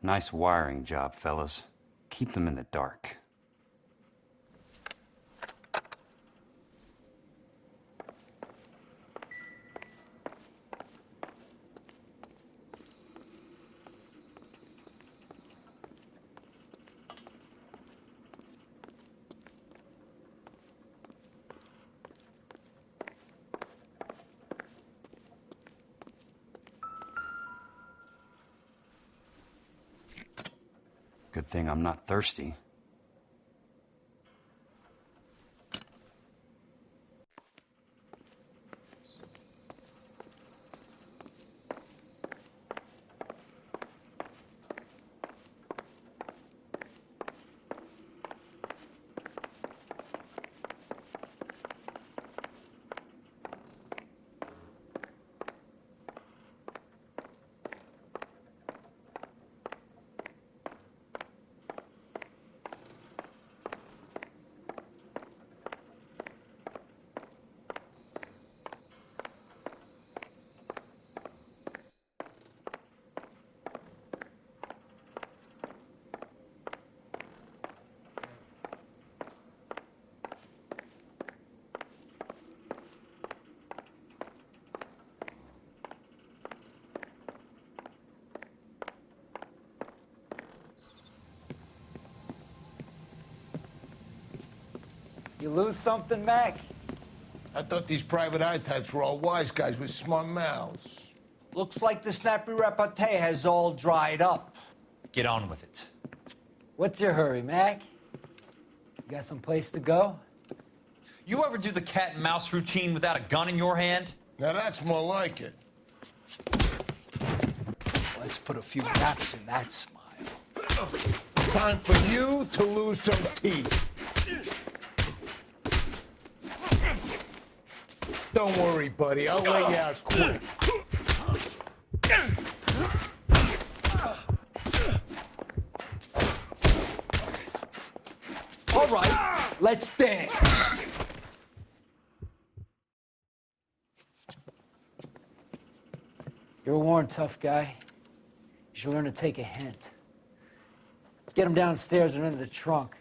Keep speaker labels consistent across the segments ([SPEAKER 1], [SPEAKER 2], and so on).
[SPEAKER 1] Nice wiring job, fellas. Keep them in the dark. Good thing I'm not thirsty.
[SPEAKER 2] You lose something, Mac?
[SPEAKER 3] I thought these private eye types were all wise guys with smart mouths.
[SPEAKER 4] Looks like the snappy repartee has all dried up.
[SPEAKER 5] Get on with it.
[SPEAKER 2] What's your hurry, Mac? You got some place to go?
[SPEAKER 5] You ever do the cat and mouse routine without a gun in your hand?
[SPEAKER 3] Now that's more like it.
[SPEAKER 4] Let's put a few gaps in that smile.
[SPEAKER 3] Time for you to lose some teeth. Don't worry, buddy. I'll lay you out quick.
[SPEAKER 4] All right, let's dance.
[SPEAKER 2] You're a worn, tough guy. You should learn to take a hint. Get him downstairs and into the trunk.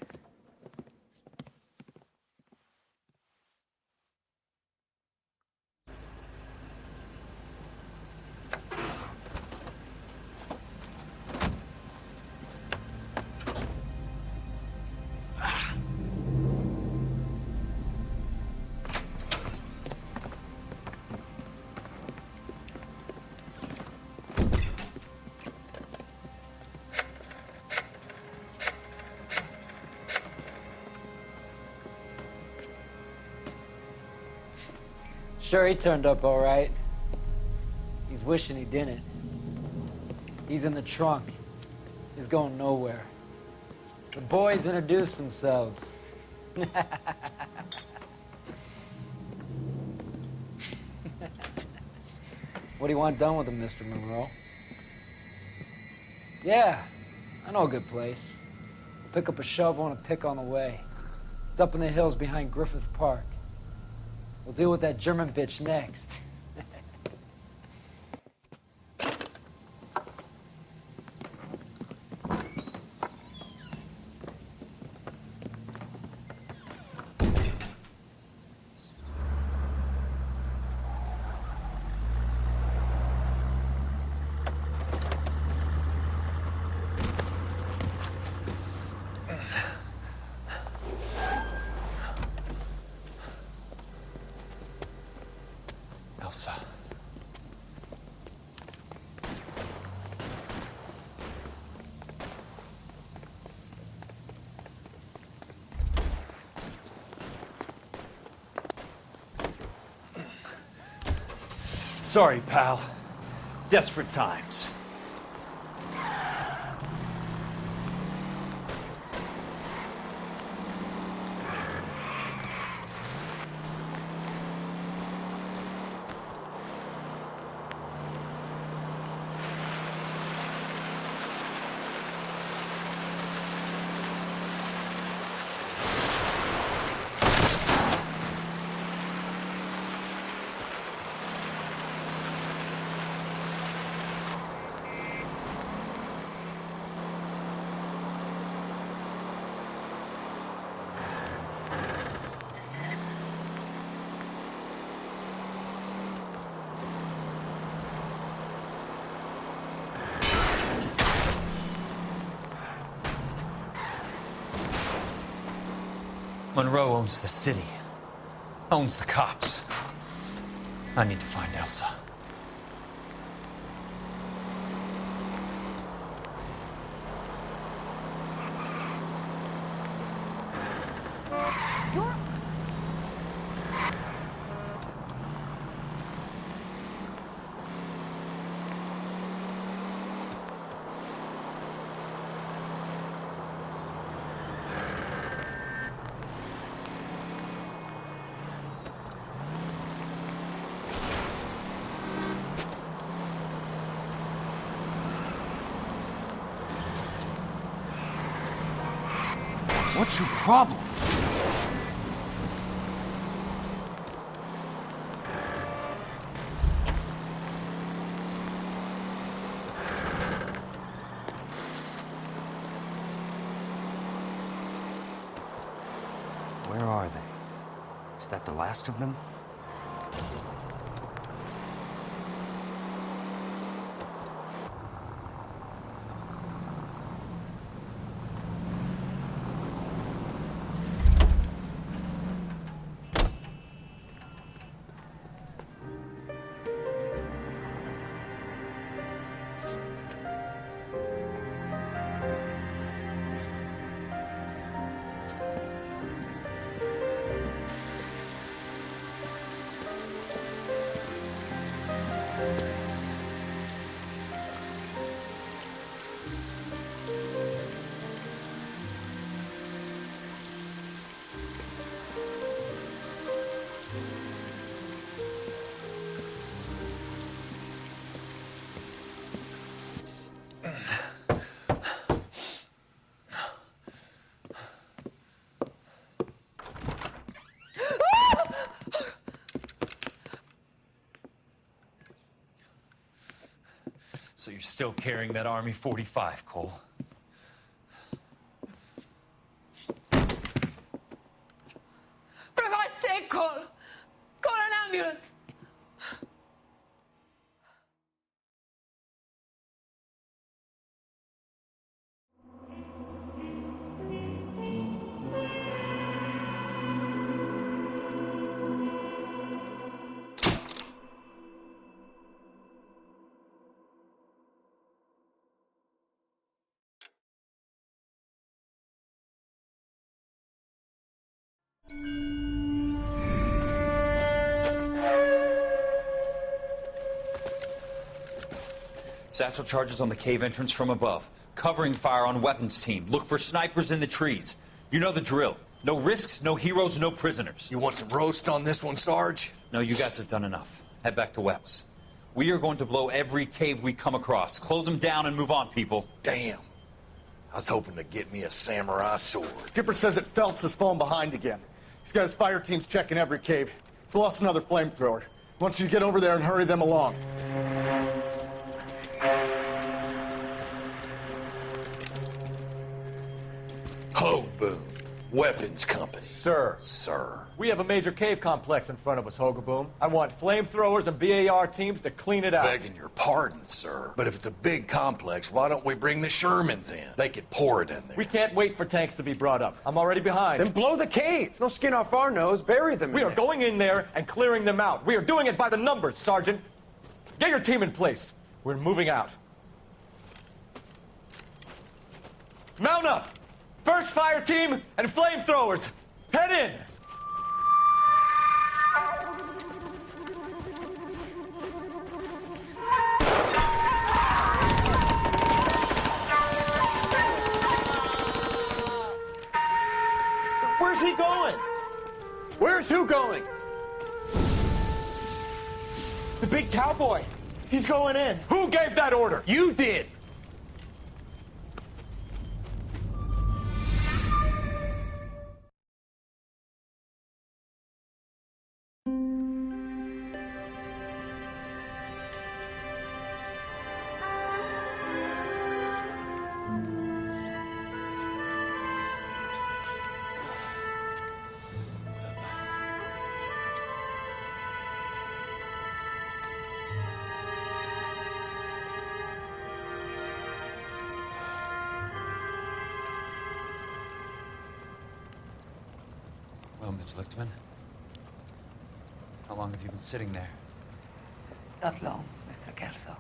[SPEAKER 2] Sure, he turned up all right. He's wishing he didn't. He's in the trunk. He's going nowhere. The boys introduced themselves. What do you want done with him, Mr. Monroe? Yeah, I know a good place. We'll pick up a shovel and a pick on the way. It's up in the hills behind Griffith Park. We'll deal with that German bitch next.
[SPEAKER 5] Elsa. Sorry, pal. Desperate times. Monroe owns the city, owns the cops. I need to find Elsa.
[SPEAKER 1] What's your problem? Where are they? Is that the last of them?
[SPEAKER 5] So you're still carrying that Army 45, Cole?
[SPEAKER 6] For God's sake, Cole! Call an ambulance!
[SPEAKER 5] Satchel charges on the cave entrance from above. Covering fire on weapons team. Look for snipers in the trees. You know the drill. No risks, no heroes, no prisoners.
[SPEAKER 3] You want some roast on this one, Sarge?
[SPEAKER 5] No, you guys have done enough. Head back to Webb's. We are going to blow every cave we come across. Close them down and move on, people.
[SPEAKER 3] Damn. I was hoping to get me a samurai sword.
[SPEAKER 7] Skipper says that Phelps has fallen behind again. He's got his fire teams checking every cave. He's lost another flamethrower. He wants you to get over there and hurry them along.
[SPEAKER 3] Ho, boom. Weapons company.
[SPEAKER 8] Sir.
[SPEAKER 3] Sir.
[SPEAKER 8] We have a major cave complex in front of us, Hogaboom. I want flamethrowers and BAR teams to clean it out.
[SPEAKER 3] Begging your pardon, sir. But if it's a big complex, why don't we bring the Shermans in? They could pour it in there.
[SPEAKER 8] We can't wait for tanks to be brought up. I'm already behind.
[SPEAKER 9] Then blow the cave. No skin off our nose. Bury them.
[SPEAKER 8] We are going in there and clearing them out. We are doing it by the numbers, Sergeant. Get your team in place. We're moving out. Mount up! First fire team and flamethrowers. Head in!
[SPEAKER 5] Where's he going?
[SPEAKER 9] Where's who going?
[SPEAKER 5] The big cowboy. He's going in.
[SPEAKER 8] Who gave that order?
[SPEAKER 9] You did.
[SPEAKER 5] Hello, Miss Lichtman. How long have you been sitting there?
[SPEAKER 6] Not long, Mr. Kelso.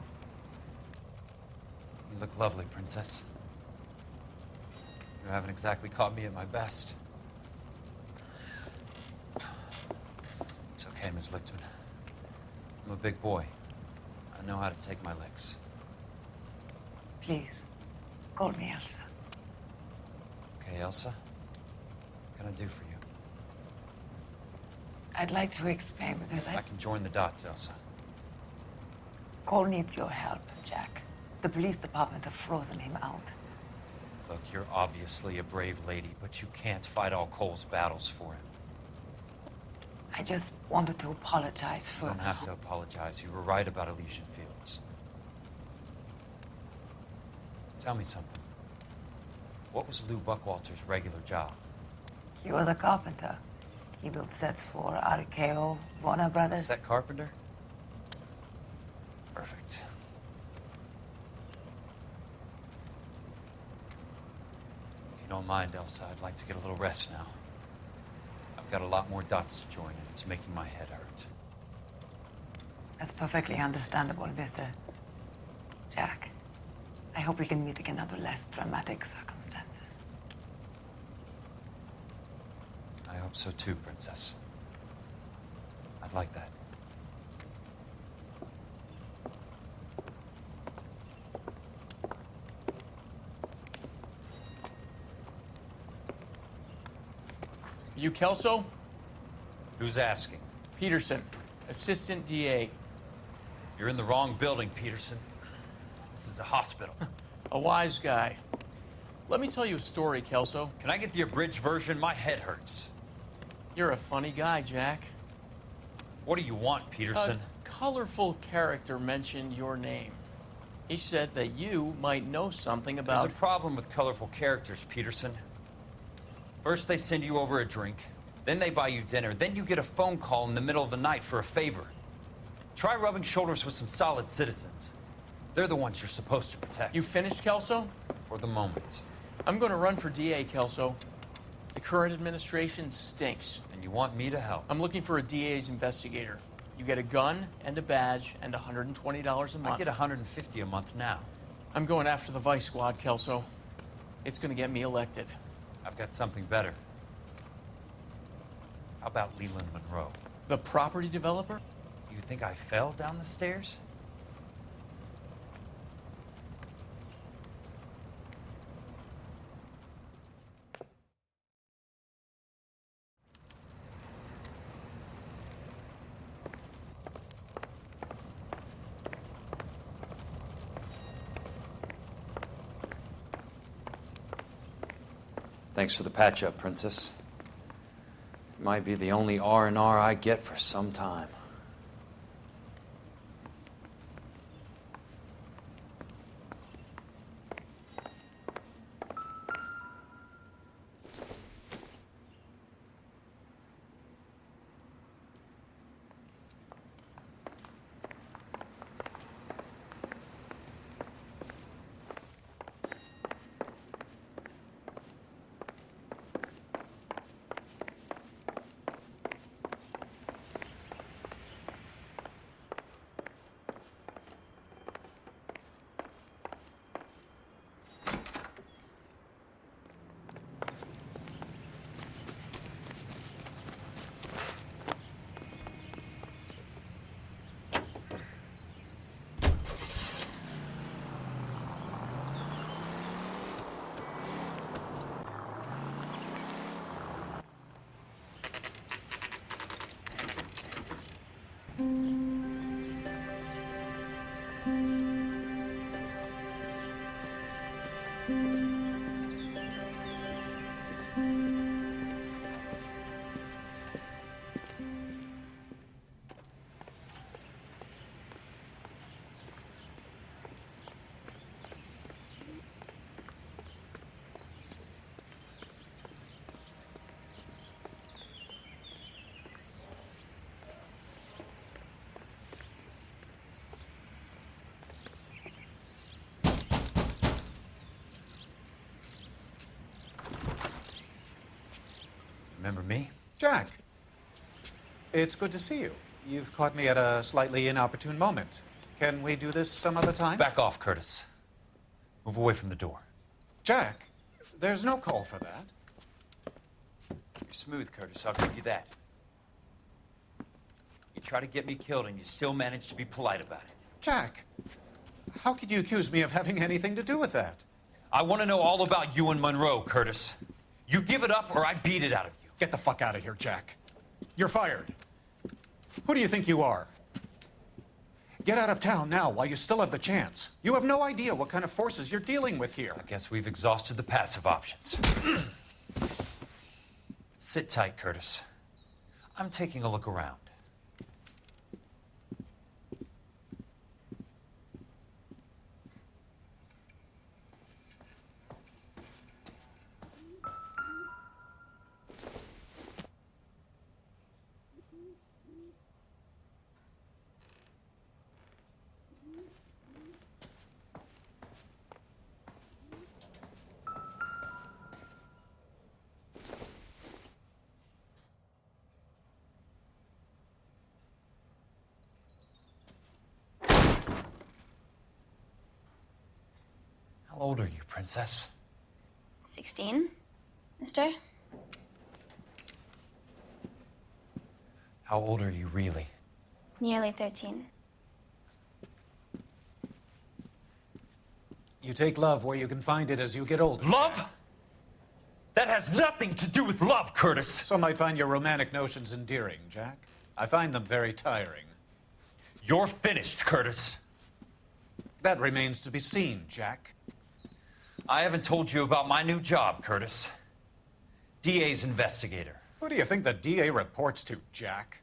[SPEAKER 5] You look lovely, Princess. You haven't exactly caught me at my best. It's okay, Miss Lichtman. I'm a big boy. I know how to take my licks.
[SPEAKER 6] Please, call me Elsa.
[SPEAKER 5] Okay, Elsa? What can I do for you?
[SPEAKER 6] I'd like to explain because
[SPEAKER 5] I can join the dots, Elsa.
[SPEAKER 6] Cole needs your help, Jack. The police department have frozen him out.
[SPEAKER 5] Look, you're obviously a brave lady, but you can't fight all Cole's battles for him.
[SPEAKER 6] I just wanted to apologize for...
[SPEAKER 5] You don't have to apologize. You were right about Elysian Fields. Tell me something. What was Lou Buckwalter's regular job?
[SPEAKER 6] He was a carpenter. He built sets for RKO, Warner Brothers.
[SPEAKER 5] Set carpenter? Perfect. If you don't mind, Elsa, I'd like to get a little rest now. I've got a lot more dots to join, and it's making my head hurt.
[SPEAKER 6] That's perfectly understandable, Mr. Jack. I hope we can meet again under less dramatic circumstances.
[SPEAKER 5] I hope so too, Princess. I'd like that.
[SPEAKER 10] You Kelso?
[SPEAKER 5] Who's asking?
[SPEAKER 10] Peterson, Assistant DA.
[SPEAKER 5] You're in the wrong building, Peterson. This is a hospital.
[SPEAKER 10] A wise guy. Let me tell you a story, Kelso.
[SPEAKER 5] Can I get the abridged version? My head hurts.
[SPEAKER 10] You're a funny guy, Jack.
[SPEAKER 5] What do you want, Peterson?
[SPEAKER 10] A colorful character mentioned your name. He said that you might know something about...
[SPEAKER 5] There's a problem with colorful characters, Peterson. First, they send you over a drink. Then they buy you dinner. Then you get a phone call in the middle of the night for a favor. Try rubbing shoulders with some solid citizens. They're the ones you're supposed to protect.
[SPEAKER 10] You finished, Kelso?
[SPEAKER 5] For the moment.
[SPEAKER 10] I'm going to run for DA, Kelso. The current administration stinks.
[SPEAKER 5] And you want me to help?
[SPEAKER 10] I'm looking for a DA's investigator. You get a gun and a badge and $120 a month.
[SPEAKER 5] I get $150 a month now.
[SPEAKER 10] I'm going after the Vice Squad, Kelso. It's going to get me elected.
[SPEAKER 5] I've got something better. How about Leland Monroe?
[SPEAKER 10] The property developer?
[SPEAKER 5] You think I fell down the stairs? Thanks for the patch-up, Princess. It might be the only R&R I get for some time. Remember me?
[SPEAKER 11] Jack, it's good to see you. You've caught me at a slightly inopportune moment. Can we do this some other time?
[SPEAKER 5] Back off, Curtis. Move away from the door.
[SPEAKER 11] Jack, there's no call for that.
[SPEAKER 5] You're smooth, Curtis. I'll give you that. You try to get me killed, and you still manage to be polite about it.
[SPEAKER 11] Jack, how could you accuse me of having anything to do with that?
[SPEAKER 5] I want to know all about you and Monroe, Curtis. You give it up, or I beat it out of you.
[SPEAKER 11] Get the fuck out of here, Jack. You're fired. Who do you think you are? Get out of town now while you still have the chance. You have no idea what kind of forces you're dealing with here.
[SPEAKER 5] I guess we've exhausted the passive options. Sit tight, Curtis. I'm taking a look around. How old are you, Princess?
[SPEAKER 12] 16, mister?
[SPEAKER 5] How old are you, really?
[SPEAKER 12] Nearly 13.
[SPEAKER 11] You take love where you can find it as you get older.
[SPEAKER 5] Love? That has nothing to do with love, Curtis.
[SPEAKER 11] Some might find your romantic notions endearing, Jack. I find them very tiring.
[SPEAKER 5] You're finished, Curtis.
[SPEAKER 11] That remains to be seen, Jack.
[SPEAKER 5] I haven't told you about my new job, Curtis. DA's investigator.
[SPEAKER 11] Who do you think the DA reports to, Jack?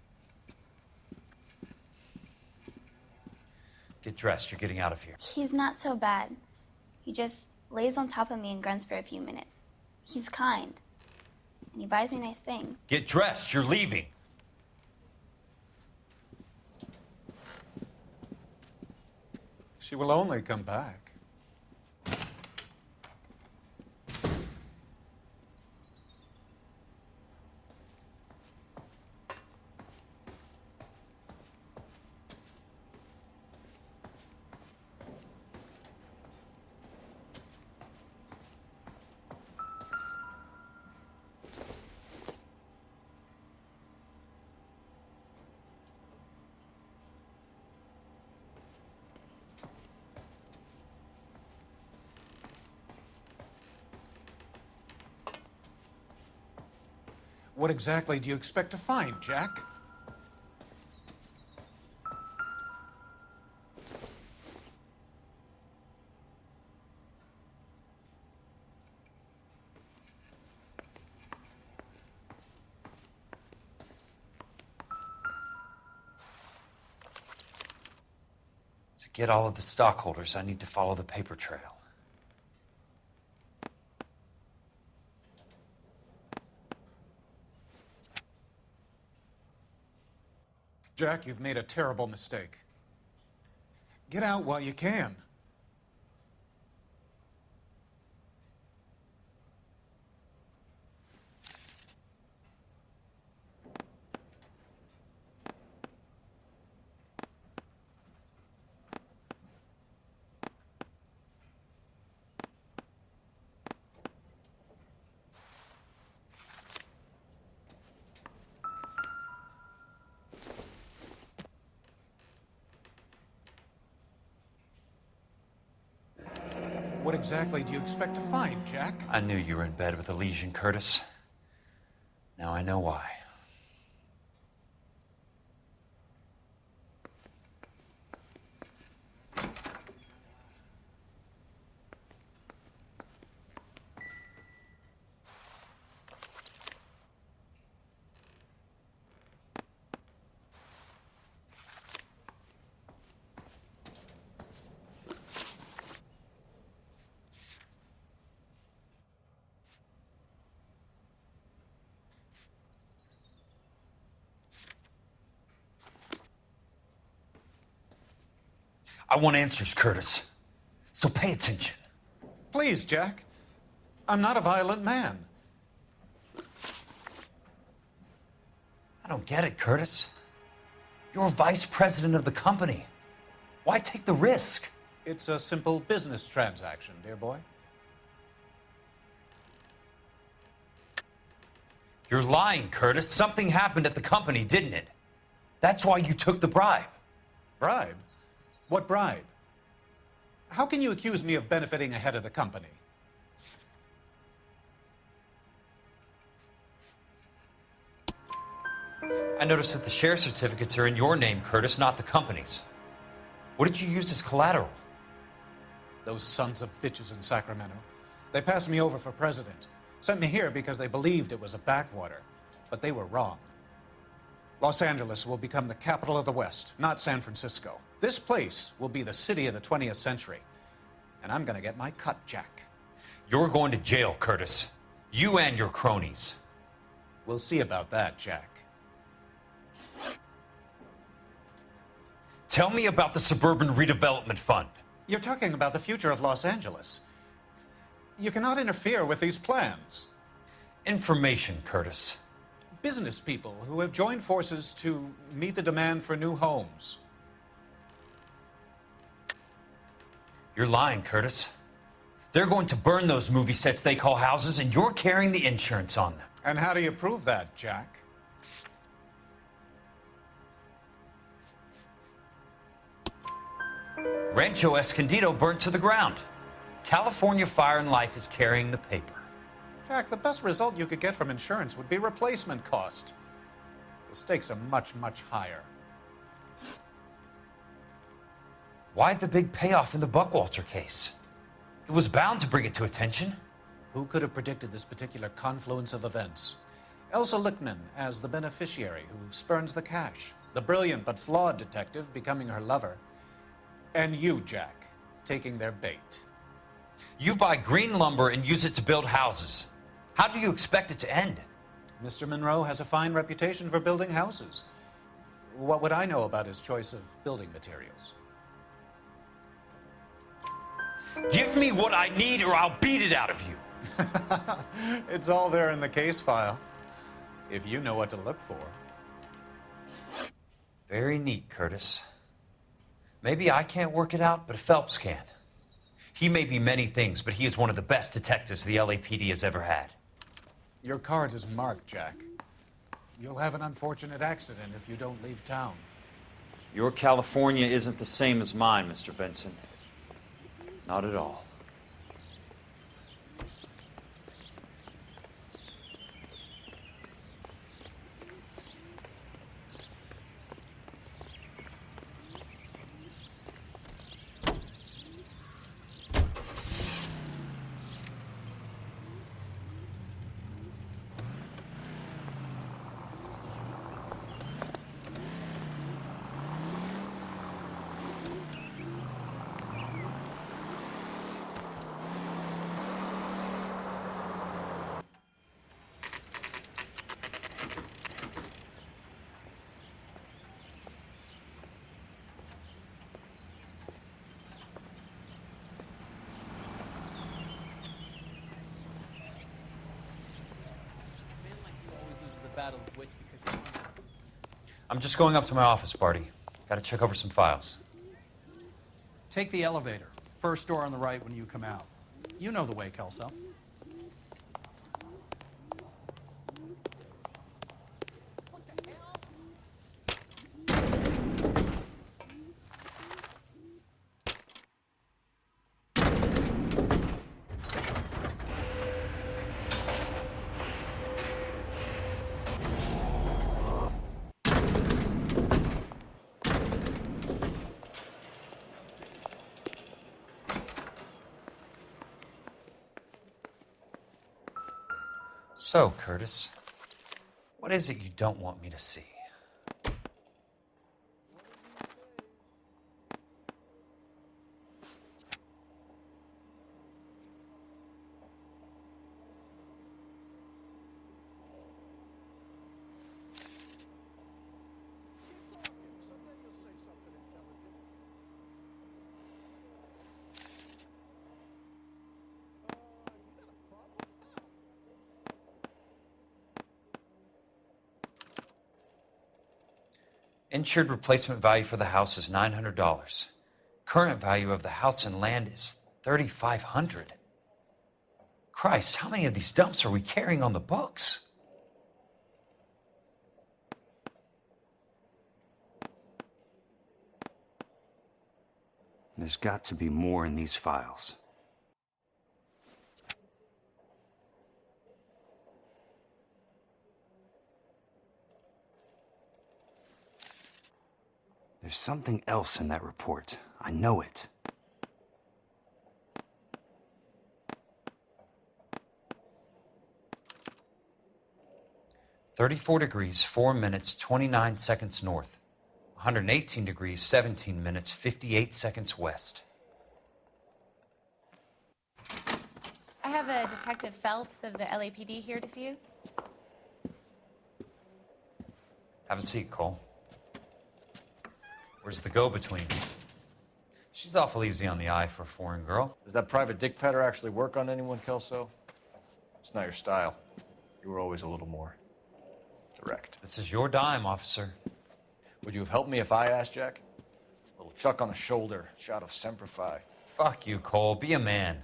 [SPEAKER 5] Get dressed. You're getting out of here.
[SPEAKER 12] He's not so bad. He just lays on top of me and grunts for a few minutes. He's kind. And he buys me nice things.
[SPEAKER 5] Get dressed. You're leaving.
[SPEAKER 11] She will only come back. What exactly do you expect to find, Jack?
[SPEAKER 5] To get all of the stockholders, I need to follow the paper trail.
[SPEAKER 11] Jack, you've made a terrible mistake. Get out while you can. What exactly do you expect to find, Jack?
[SPEAKER 5] I knew you were in bed with a lesion, Curtis. Now I know why. I want answers, Curtis. So pay attention.
[SPEAKER 11] Please, Jack. I'm not a violent man.
[SPEAKER 5] I don't get it, Curtis. You're vice president of the company. Why take the risk?
[SPEAKER 11] It's a simple business transaction, dear boy.
[SPEAKER 5] You're lying, Curtis. Something happened at the company, didn't it? That's why you took the bribe.
[SPEAKER 11] Bribe? What bribe? How can you accuse me of benefiting ahead of the company?
[SPEAKER 5] I noticed that the share certificates are in your name, Curtis, not the company's. What did you use as collateral?
[SPEAKER 11] Those sons of bitches in Sacramento. They passed me over for president. Sent me here because they believed it was a backwater. But they were wrong. Los Angeles will become the capital of the West, not San Francisco. This place will be the city of the 20th century. And I'm gonna get my cut, Jack.
[SPEAKER 5] You're going to jail, Curtis. You and your cronies.
[SPEAKER 11] We'll see about that, Jack.
[SPEAKER 5] Tell me about the Suburban Redevelopment Fund.
[SPEAKER 11] You're talking about the future of Los Angeles. You cannot interfere with these plans.
[SPEAKER 5] Information, Curtis.
[SPEAKER 11] Business people who have joined forces to meet the demand for new homes.
[SPEAKER 5] You're lying, Curtis. They're going to burn those movie sets they call houses, and you're carrying the insurance on them.
[SPEAKER 11] And how do you prove that, Jack?
[SPEAKER 5] Rancho Escondido burnt to the ground. California Fire and Life is carrying the paper.
[SPEAKER 11] Jack, the best result you could get from insurance would be replacement cost. The stakes are much, much higher.
[SPEAKER 5] Why the big payoff in the Buckwalter case? It was bound to bring it to attention.
[SPEAKER 11] Who could have predicted this particular confluence of events? Elsa Lichtman as the beneficiary who spurns the cash. The brilliant but flawed detective becoming her lover. And you, Jack, taking their bait.
[SPEAKER 5] You buy green lumber and use it to build houses. How do you expect it to end?
[SPEAKER 11] Mr. Monroe has a fine reputation for building houses. What would I know about his choice of building materials?
[SPEAKER 5] Give me what I need or I'll beat it out of you.
[SPEAKER 11] It's all there in the case file, if you know what to look for.
[SPEAKER 5] Very neat, Curtis. Maybe I can't work it out, but Phelps can. He may be many things, but he is one of the best detectives the LAPD has ever had.
[SPEAKER 11] Your card is marked, Jack. You'll have an unfortunate accident if you don't leave town.
[SPEAKER 5] Your California isn't the same as mine, Mr. Benson. Not at all. I'm just going up to my office, Barty. Gotta check over some files.
[SPEAKER 13] Take the elevator. First door on the right when you come out. You know the way, Kelso.
[SPEAKER 5] So, Curtis, what is it you don't want me to see? Insured replacement value for the house is $900. Current value of the house and land is $3,500. Christ, how many of these dumps are we carrying on the books?
[SPEAKER 1] There's got to be more in these files. There's something else in that report. I know it.
[SPEAKER 5] "34 degrees, 4 minutes, 29 seconds north. 118 degrees, 17 minutes, 58 seconds west."
[SPEAKER 14] I have a Detective Phelps of the LAPD here to see you.
[SPEAKER 5] Have a seat, Cole. Where's the go-between? She's awful easy on the eye for a foreign girl.
[SPEAKER 8] Does that private dick petter actually work on anyone, Kelso? It's not your style. You were always a little more direct.
[SPEAKER 5] This is your dime, officer.
[SPEAKER 8] Would you have helped me if I asked, Jack? A little chuck on the shoulder, shot of Semper Fi.
[SPEAKER 5] Fuck you, Cole. Be a man.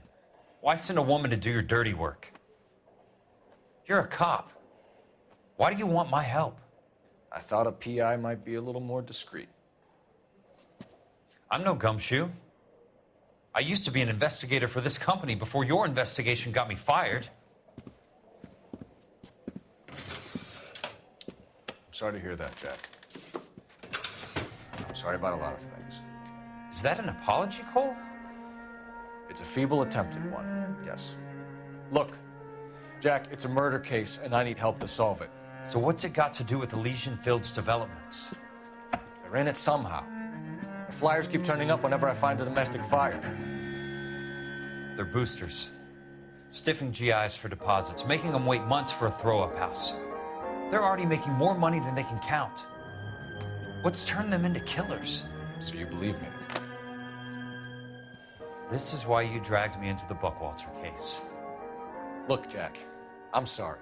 [SPEAKER 5] Why send a woman to do your dirty work? You're a cop. Why do you want my help?
[SPEAKER 8] I thought a PI might be a little more discreet.
[SPEAKER 5] I'm no gumshoe. I used to be an investigator for this company before your investigation got me fired.
[SPEAKER 8] Sorry to hear that, Jack. I'm sorry about a lot of things.
[SPEAKER 5] Is that an apology, Cole?
[SPEAKER 8] It's a feeble attempt at one, yes. Look, Jack, it's a murder case, and I need help to solve it.
[SPEAKER 5] So what's it got to do with Elysian Fields developments?
[SPEAKER 8] They're in it somehow. The flyers keep turning up whenever I find a domestic fire.
[SPEAKER 5] They're boosters. Stiffing GIs for deposits, making them wait months for a throw-up house. They're already making more money than they can count. What's turned them into killers?
[SPEAKER 8] So you believe me?
[SPEAKER 5] This is why you dragged me into the Buckwalter case.
[SPEAKER 8] Look, Jack, I'm sorry.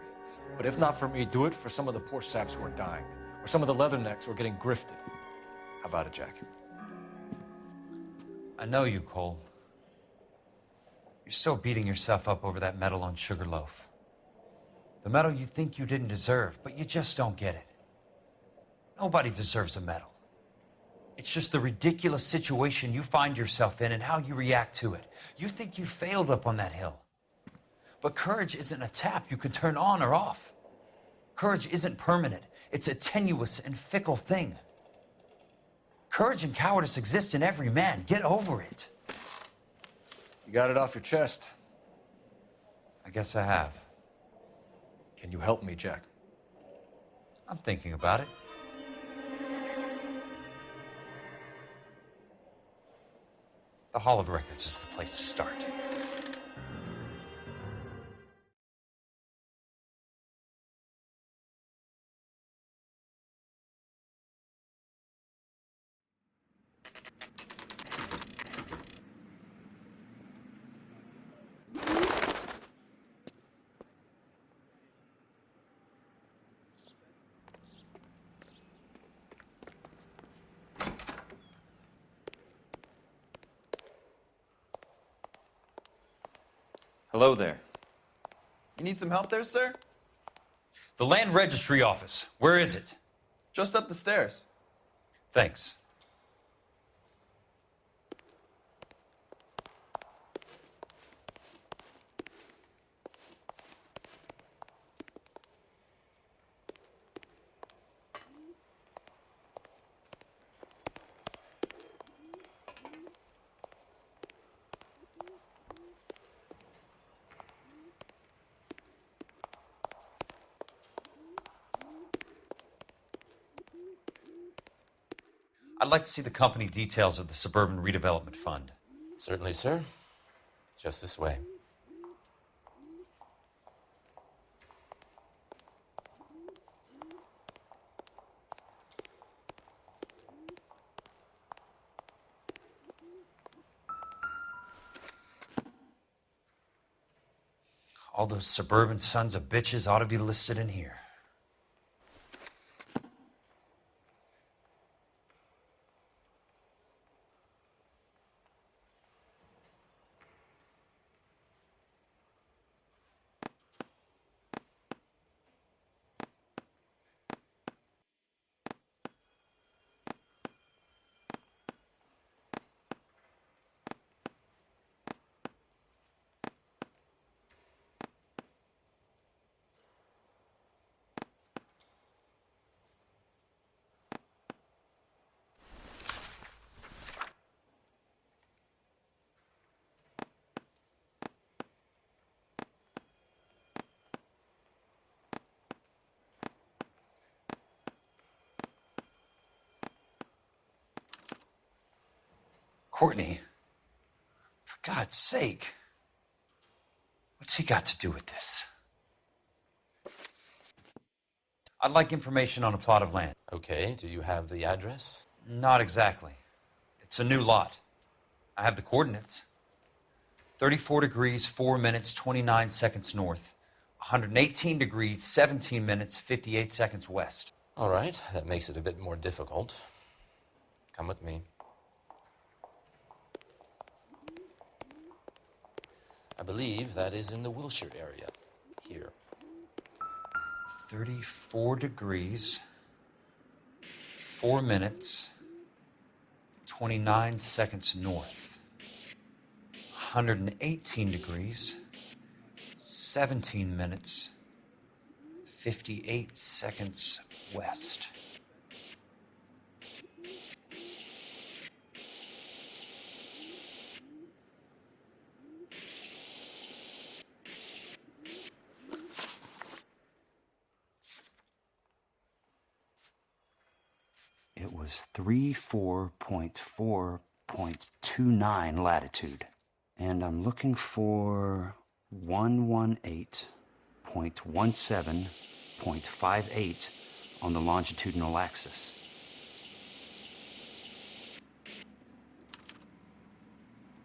[SPEAKER 8] But if not for me, do it for some of the poor saps who are dying, or some of the leathernecks who are getting grifted. How about it, Jack?
[SPEAKER 5] I know you, Cole. You're still beating yourself up over that medal on Sugarloaf. The medal you think you didn't deserve, but you just don't get it. Nobody deserves a medal. It's just the ridiculous situation you find yourself in and how you react to it. You think you failed up on that hill. But courage isn't a tap you can turn on or off. Courage isn't permanent. It's a tenuous and fickle thing. Courage and cowardice exist in every man. Get over it.
[SPEAKER 8] You got it off your chest.
[SPEAKER 5] I guess I have.
[SPEAKER 8] Can you help me, Jack?
[SPEAKER 5] I'm thinking about it. The Hall of Records is the place to start.
[SPEAKER 15] Hello there.
[SPEAKER 9] You need some help there, sir?
[SPEAKER 5] The Land Registry Office. Where is it?
[SPEAKER 9] Just up the stairs.
[SPEAKER 5] Thanks. I'd like to see the company details of the Suburban Redevelopment Fund.
[SPEAKER 15] Certainly, sir. Just this way.
[SPEAKER 5] All those suburban sons of bitches ought to be listed in here. Courtney, for God's sake, what's he got to do with this? I'd like information on a plot of land.
[SPEAKER 15] Okay, do you have the address?
[SPEAKER 5] Not exactly. It's a new lot. I have the coordinates. 34 degrees, 4 minutes, 29 seconds north. 118 degrees, 17 minutes, 58 seconds west.
[SPEAKER 15] All right, that makes it a bit more difficult. Come with me. I believe that is in the Wilshire area, here.
[SPEAKER 5] 34 degrees, 4 minutes, 29 seconds north. 118 degrees, 17 minutes, 58 seconds west.
[SPEAKER 1] It was 34.4.29 latitude. And I'm looking for 118.17.58 on the longitudinal axis.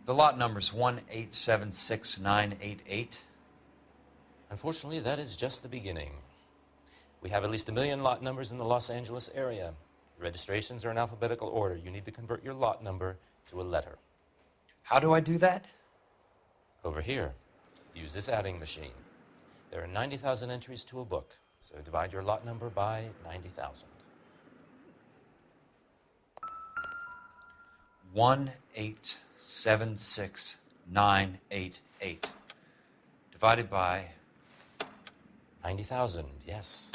[SPEAKER 5] The lot number's 1876988.
[SPEAKER 15] Unfortunately, that is just the beginning. We have at least 1 million lot numbers in the Los Angeles area. The registrations are in alphabetical order. You need to convert your lot number to a letter.
[SPEAKER 5] How do I do that?
[SPEAKER 15] Over here. Use this adding machine. There are 90,000 entries to a book, so divide your lot number by 90,000.
[SPEAKER 5] 1876988 divided by
[SPEAKER 15] 90,000, yes.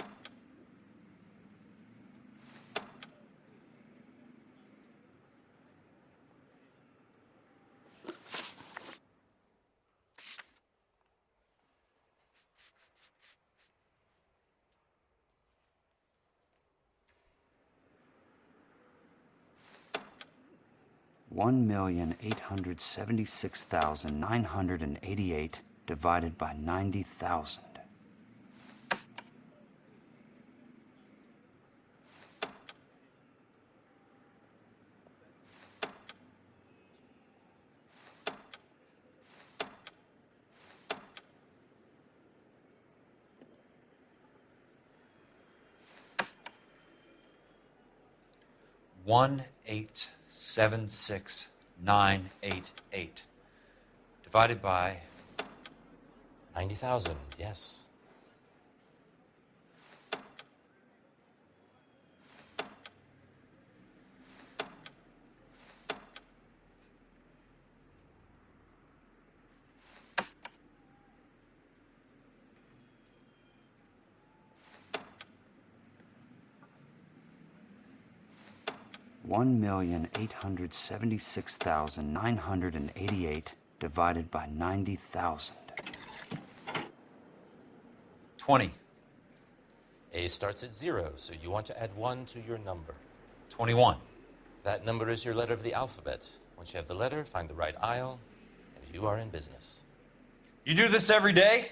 [SPEAKER 1] $1,876,988 divided by 90,000.
[SPEAKER 5] One 1876988 divided by
[SPEAKER 15] 90,000, yes.
[SPEAKER 1] $1,876,988 divided by 90,000.
[SPEAKER 5] 20.
[SPEAKER 15] A starts at 0, so you want to add 1 to your number.
[SPEAKER 5] 21.
[SPEAKER 15] That number is your letter of the alphabet. Once you have the letter, find the right aisle, and you are in business.
[SPEAKER 5] You do this every day?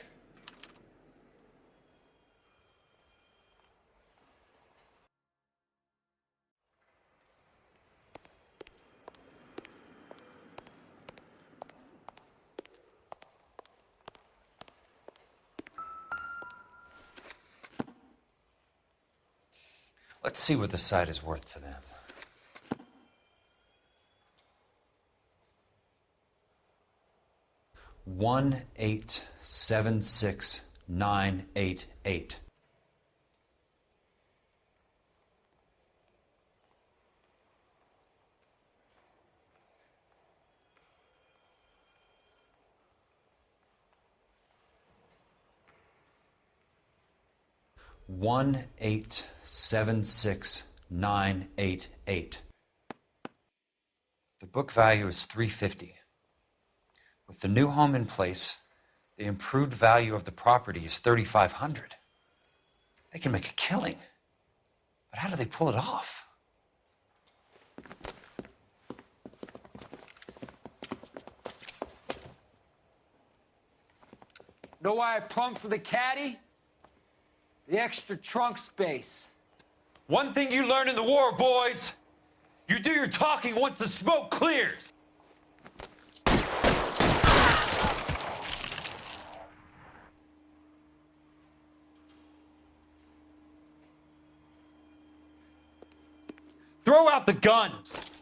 [SPEAKER 5] Let's see what the site is worth to them. $1,876,988. $1,876,988. The book value is $350. With the new home in place, the improved value of the property is $3,500. They can make a killing. But how do they pull it off?
[SPEAKER 2] Know why I plumbed for the caddy? The extra trunk space.
[SPEAKER 5] One thing you learn in the war, boys. You do your talking once the smoke clears. Throw out the guns.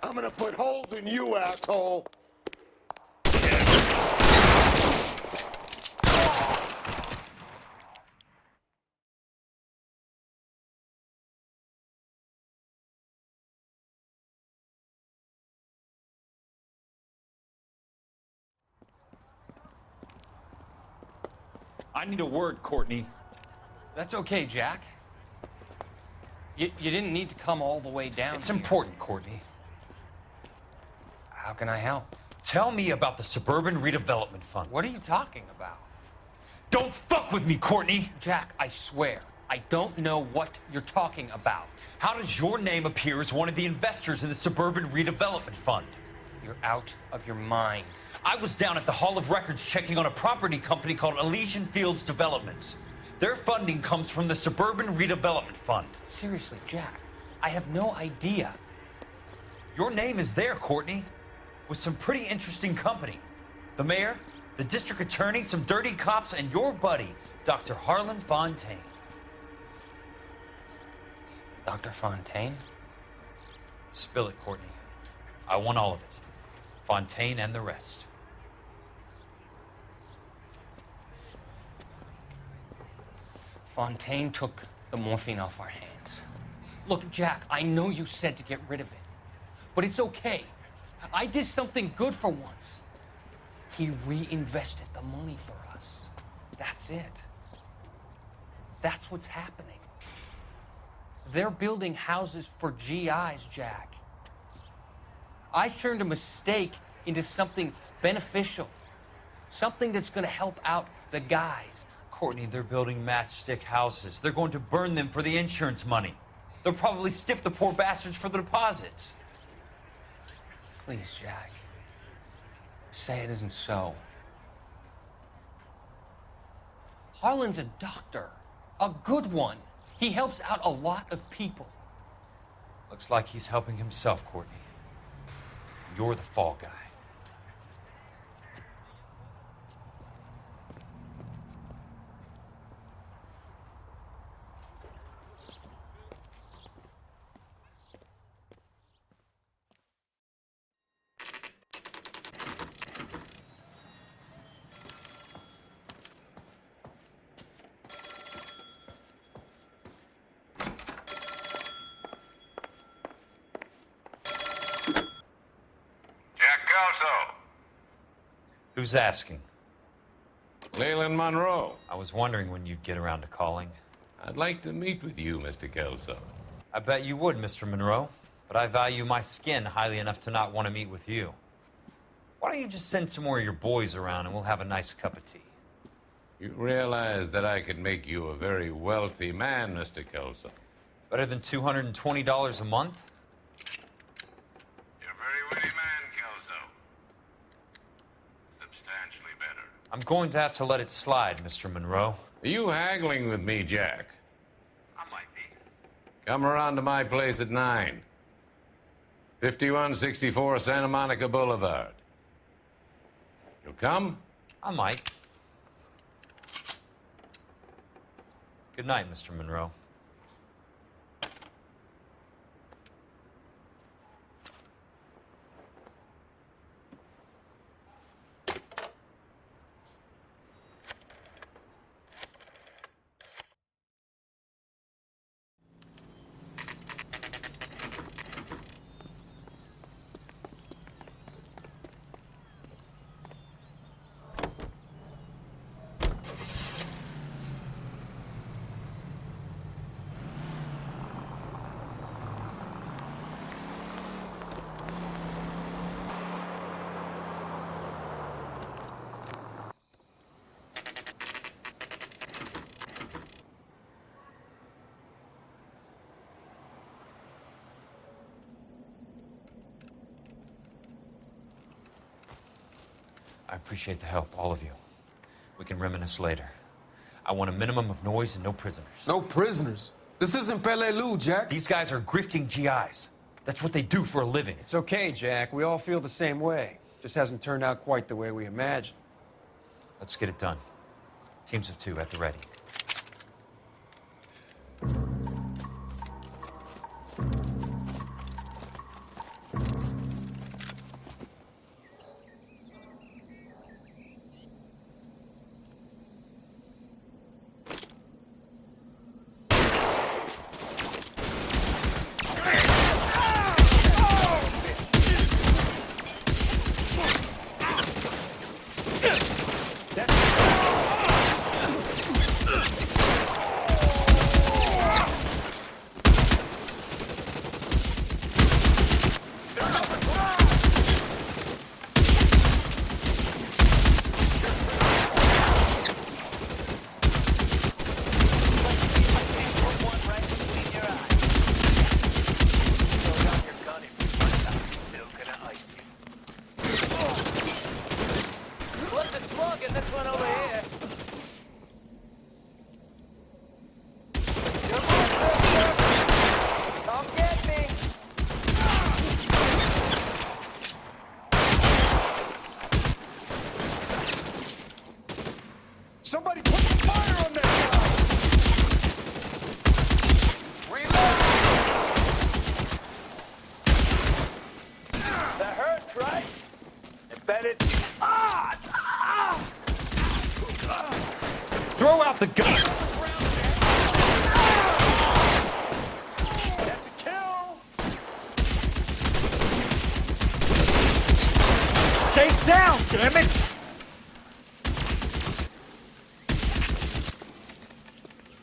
[SPEAKER 16] I'm gonna put holes in you, asshole!
[SPEAKER 5] I need a word, Courtney.
[SPEAKER 10] That's okay, Jack. You didn't need to come all the way down.
[SPEAKER 5] It's important, Courtney.
[SPEAKER 10] How can I help?
[SPEAKER 5] Tell me about the Suburban Redevelopment Fund.
[SPEAKER 10] What are you talking about?
[SPEAKER 5] Don't fuck with me, Courtney!
[SPEAKER 10] Jack, I swear, I don't know what you're talking about.
[SPEAKER 5] How does your name appear as one of the investors in the Suburban Redevelopment Fund?
[SPEAKER 10] You're out of your mind.
[SPEAKER 5] I was down at the Hall of Records checking on a property company called Elysian Fields Developments. Their funding comes from the Suburban Redevelopment Fund.
[SPEAKER 10] Seriously, Jack, I have no idea.
[SPEAKER 5] Your name is there, Courtney, with some pretty interesting company. The mayor, the district attorney, some dirty cops, and your buddy, Dr. Harlan Fontaine.
[SPEAKER 10] Dr. Fontaine?
[SPEAKER 5] Spill it, Courtney. I want all of it. Fontaine and the rest.
[SPEAKER 10] Fontaine took the morphine off our hands. Look, Jack, I know you said to get rid of it, but it's okay. I did something good for once. He reinvested the money for us. That's it. That's what's happening. They're building houses for GIs, Jack. I turned a mistake into something beneficial, something that's going to help out the guys.
[SPEAKER 5] Courtney, they're building matchstick houses. They're going to burn them for the insurance money. They'll probably stiff the poor bastards for the deposits.
[SPEAKER 10] Please, Jack. Say it isn't so. Harlan's a doctor. A good one. He helps out a lot of people.
[SPEAKER 5] Looks like he's helping himself, Courtney. You're the fall guy. Who's asking?
[SPEAKER 17] Leland Monroe.
[SPEAKER 5] I was wondering when you'd get around to calling.
[SPEAKER 17] I'd like to meet with you, Mr. Kelso.
[SPEAKER 5] I bet you would, Mr. Monroe. But I value my skin highly enough to not want to meet with you. Why don't you just send some more of your boys around and we'll have a nice cup of tea?
[SPEAKER 17] You realize that I could make you a very wealthy man, Mr. Kelso.
[SPEAKER 5] Better than $220 a month?
[SPEAKER 17] You're a very witty man, Kelso. Substantially better.
[SPEAKER 5] I'm going to have to let it slide, Mr. Monroe.
[SPEAKER 17] Are you haggling with me, Jack?
[SPEAKER 5] I might be.
[SPEAKER 17] Come around to my place at 9. 5164 Santa Monica Boulevard. You'll come?
[SPEAKER 5] I might. Good night, Mr. Monroe. I appreciate the help, all of you. We can reminisce later. I want a minimum of noise and no prisoners.
[SPEAKER 18] No prisoners? This isn't Peleliu, Jack.
[SPEAKER 5] These guys are grifting GIs. That's what they do for a living.
[SPEAKER 19] It's okay, Jack. We all feel the same way. Just hasn't turned out quite the way we imagined.
[SPEAKER 5] Let's get it done. Teams of 2 at the ready.
[SPEAKER 16] Somebody put the fire on that guy! Reload! That hurts, right? I bet it.
[SPEAKER 5] Throw out the gun!
[SPEAKER 16] That's a kill!
[SPEAKER 5] Stay down, damn it!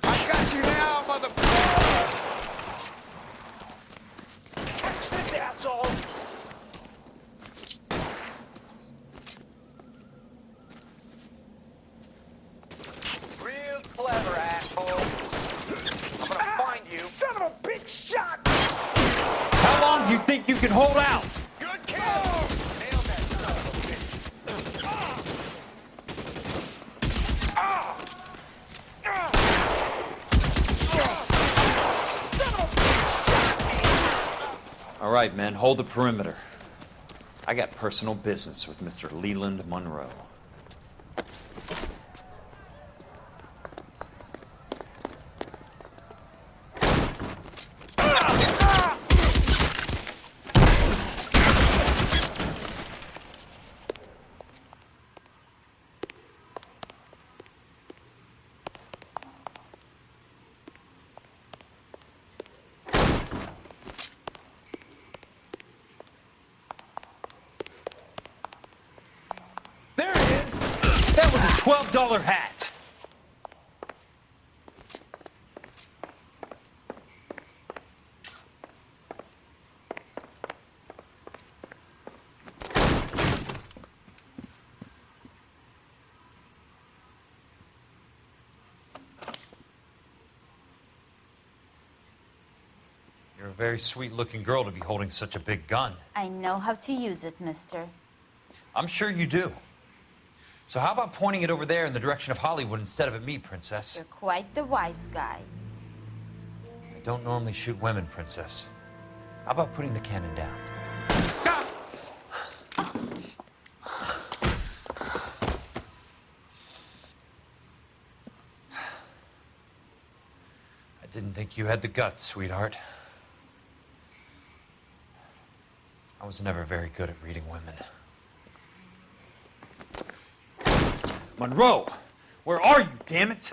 [SPEAKER 16] I got you now, motherfucker! Catch this asshole! Real clever, asshole. I'm gonna find you. Son of a bitch shot!
[SPEAKER 5] How long do you think you can hold out?
[SPEAKER 16] Good kill! Nailed that son of a bitch.
[SPEAKER 5] All right, men, hold the perimeter. I got personal business with Mr. Leland Monroe. There it is! That was a $12 hat! You're a very sweet-looking girl to be holding such a big gun.
[SPEAKER 20] I know how to use it, mister.
[SPEAKER 5] I'm sure you do. So how about pointing it over there in the direction of Hollywood instead of at me, Princess?
[SPEAKER 20] You're quite the wise guy.
[SPEAKER 5] I don't normally shoot women, Princess. How about putting the cannon down? I didn't think you had the guts, sweetheart. I was never very good at reading women. Monroe! Where are you, damn it?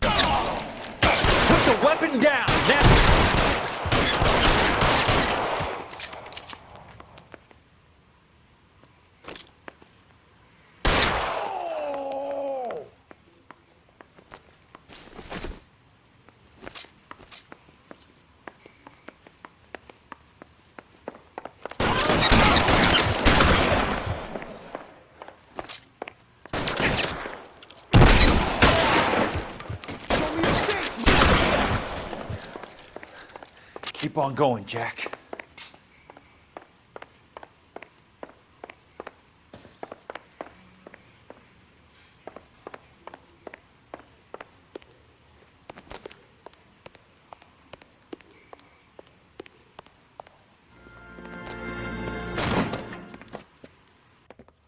[SPEAKER 5] Put the weapon down, now! Keep on going, Jack.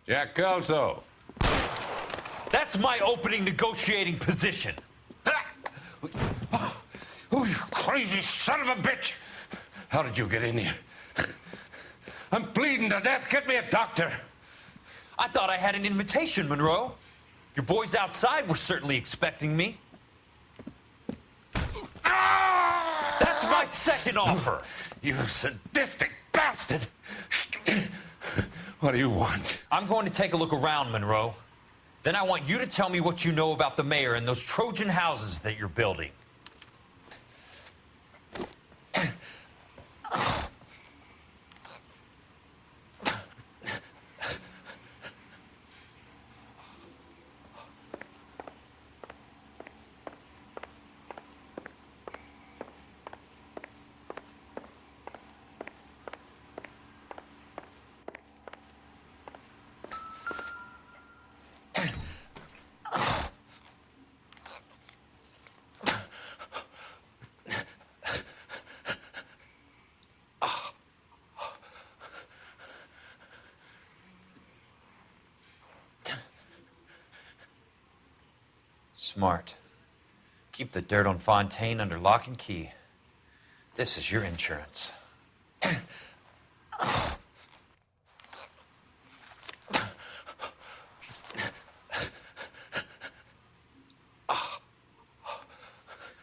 [SPEAKER 17] Jack Kelso.
[SPEAKER 5] That's my opening negotiating position.
[SPEAKER 17] Oh, you crazy son of a bitch! How did you get in here? I'm bleeding to death. Get me a doctor.
[SPEAKER 5] I thought I had an invitation, Monroe. Your boys outside were certainly expecting me. That's my second offer.
[SPEAKER 17] You sadistic bastard! What do you want?
[SPEAKER 5] I'm going to take a look around, Monroe. Then I want you to tell me what you know about the mayor and those Trojan houses that you're building. Smart. Keep the dirt on Fontaine under lock and key. This is your insurance.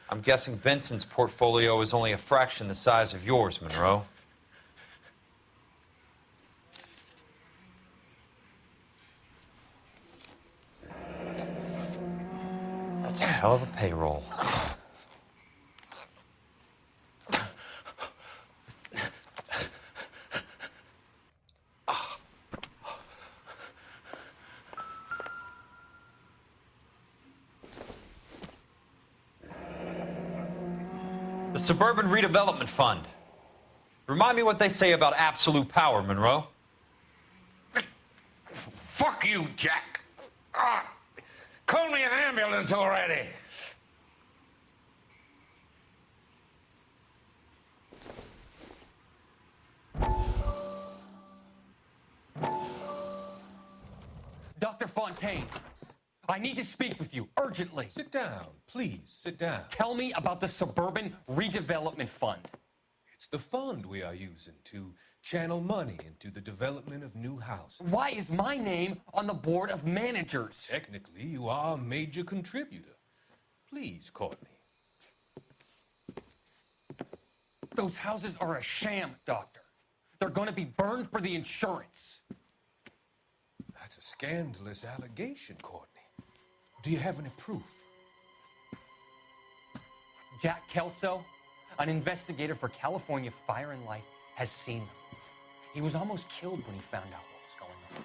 [SPEAKER 5] I'm guessing Benson's portfolio is only a fraction the size of yours, Monroe. That's a hell of a payroll. The Suburban Redevelopment Fund. Remind me what they say about absolute power, Monroe.
[SPEAKER 17] Fuck you, Jack. Call me an ambulance already.
[SPEAKER 10] Dr. Fontaine, I need to speak with you urgently.
[SPEAKER 18] Sit down, please, sit down.
[SPEAKER 10] Tell me about the Suburban Redevelopment Fund.
[SPEAKER 18] It's the fund we are using to channel money into the development of new houses.
[SPEAKER 10] Why is my name on the board of managers?
[SPEAKER 18] Technically, you are a major contributor. Please, Courtney.
[SPEAKER 10] Those houses are a sham, Doctor. They're going to be burned for the insurance.
[SPEAKER 18] That's a scandalous allegation, Courtney. Do you have any proof?
[SPEAKER 10] Jack Kelso, an investigator for California Fire and Life, has seen them. He was almost killed when he found out what was going on.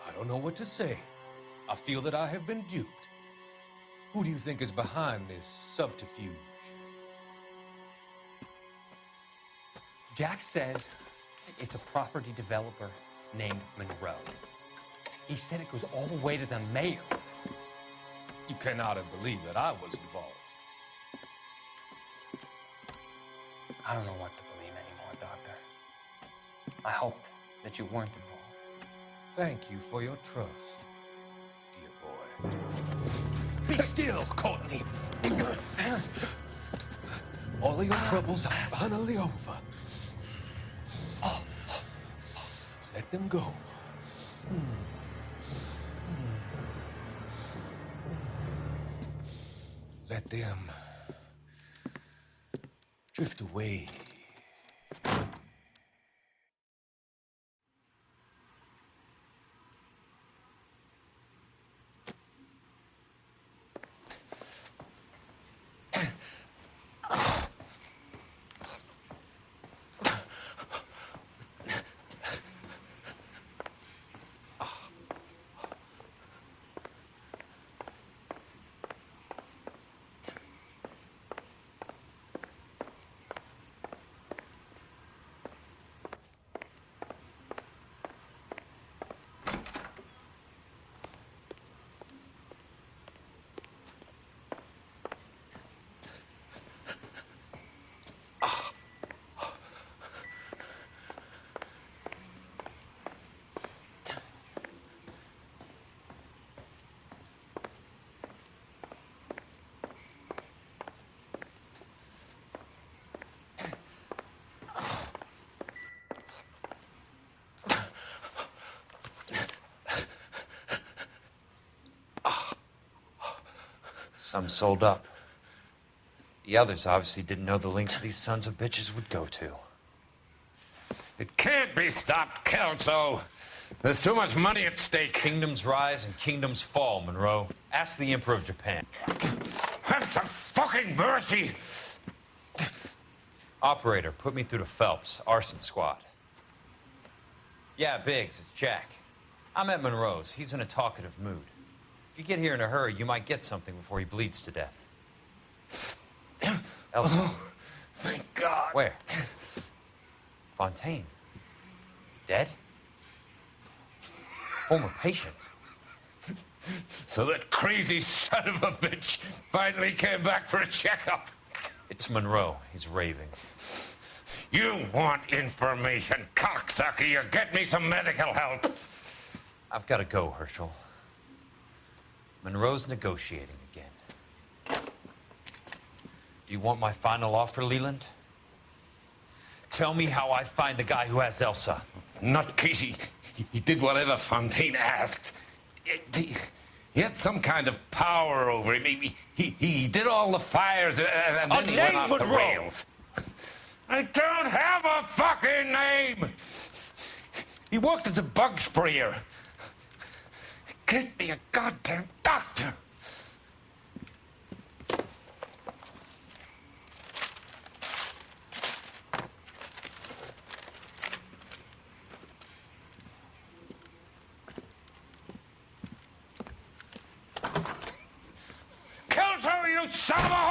[SPEAKER 18] I don't know what to say. I feel that I have been duped. Who do you think is behind this subterfuge?
[SPEAKER 10] Jack says it's a property developer named Monroe. He said it goes all the way to the mayor.
[SPEAKER 18] You cannot have believed that I was involved.
[SPEAKER 10] I don't know what to believe anymore, Doctor. I hope that you weren't involved.
[SPEAKER 18] Thank you for your trust, dear boy. Be still, Courtney. All of your troubles are finally over. Let them go. Let them drift away.
[SPEAKER 5] Some sold up. The others obviously didn't know the lengths these sons of bitches would go to.
[SPEAKER 17] It can't be stopped, Kelso. There's too much money at stake.
[SPEAKER 5] Kingdoms rise and kingdoms fall, Monroe. Ask the Emperor of Japan.
[SPEAKER 17] Have some fucking mercy!
[SPEAKER 5] Operator, put me through to Phelps, arson squad. Yeah, Biggs, it's Jack. I'm at Monroe's. He's in a talkative mood. If you get here in a hurry, you might get something before he bleeds to death. Elsa.
[SPEAKER 17] Oh, thank God.
[SPEAKER 5] Where? Fontaine. Dead? Former patient.
[SPEAKER 17] So that crazy son of a bitch finally came back for a checkup.
[SPEAKER 5] It's Monroe. He's raving.
[SPEAKER 17] You want information, cocksucker. You get me some medical help.
[SPEAKER 5] I've got to go, Herschel. Monroe's negotiating again. Do you want my final offer, Leland? Tell me how I find the guy who has Elsa.
[SPEAKER 17] Not Casey. He did whatever Fontaine asked. He had some kind of power over him. He did all the fires and then he went off the rails. I don't have a fucking name! He worked as a bug sprayer. Get me a goddamn doctor! Kelso, you son of a...